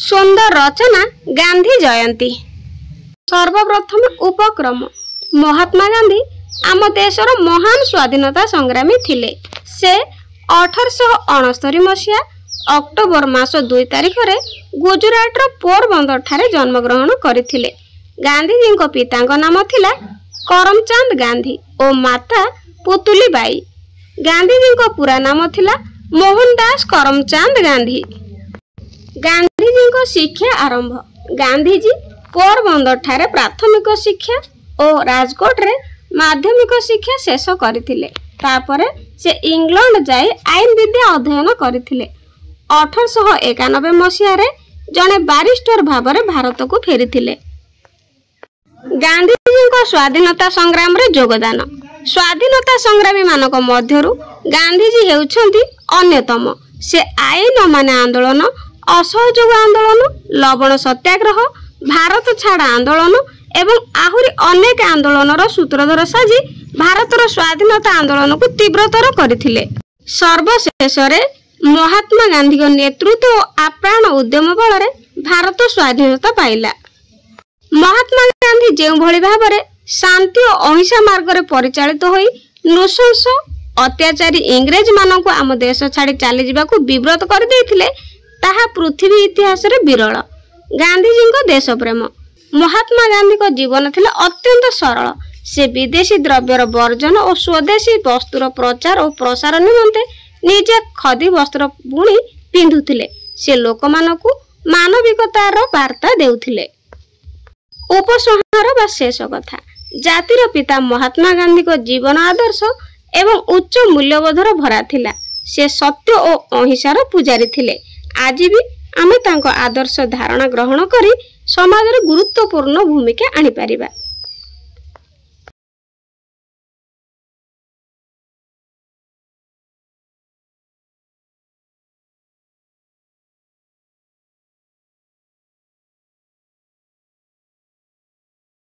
सुंदर रचना गांधी जयंती। सर्वप्रथम उपक्रम महात्मा गांधी आम देशर महान स्वाधीनता संग्रामी थिले। से 1869 मसीहा अक्टोबर मास 2 तारिख रे गुजरात पोरबंदर ठारे जन्मग्रहण करथिले। गांधीजी को पिता नाम थिला करमचंद गांधी और माता पुतुली बाई। गांधीजी को पूरा नाम थिला मोहनदास करमचंद गांधी। गांधीजी को शिक्षा आरंभ गांधीजी पोरबंदर ठारे प्राथमिक शिक्षा और राजकोट रे माध्यमिक शिक्षा शेष करथिले। तापरे से इंग्लैंड जाए आईन विद्या अध्ययन करथिले। 1891 मसीहा रे जने बारिस्टर भाबरे भारत को फेरिथिले। गांधीजी को स्वाधीनता संग्राम रे योगदान। स्वाधीनता संग्रामी मानक मध्यरु गांधीजी हेउछंती अन्यतम। से आईन अमान्य आंदोलन, असहयोग आंदोलन, लवण सत्याग्रह, भारत छाड़ आंदोलन एवं आहुरी अनेक आंदोलन सूत्रधर साजी भारतर स्वाधीनता आंदोलन को तीव्रतर करथिले। सर्वशेष रे महात्मा गांधी को नेतृत्व और आप्राण उद्यम बल भारत स्वाधीनता पाइला। महात्मा गांधी जो भली भाबरे शांति और अहिंसा मार्ग रे परिचालित होई नृशंस अत्याचारी इंग्रेज मानक आम देश छाड़ी चली जावाक विव्रत कर देथिले ताहा पृथ्वी इतिहास रे विरल। गांधीजी को देश प्रेम। महात्मा गांधी को जीवन थिला अत्यंत सरल। से विदेशी द्रव्यर वर्जन और स्वदेशी वस्तुर प्रचार और प्रसार निमंते निजे खदी वस्त्र बुणी पिंधुथिले। से लोकमानकु मानविकतार वार्ता देउथिले। उपसंहार बा शेष कथा। जातिर पिता महात्मा गांधी को जीवन आदर्श एवं उच्च मूल्यबोधर भरा थिला। से सत्य और अहिंसार पूजारी थिले। आज भी आमे तांको आदर्श धारणा ग्रहण करी समाज रे गुरुत्वपूर्ण भूमिका आनी परिबा।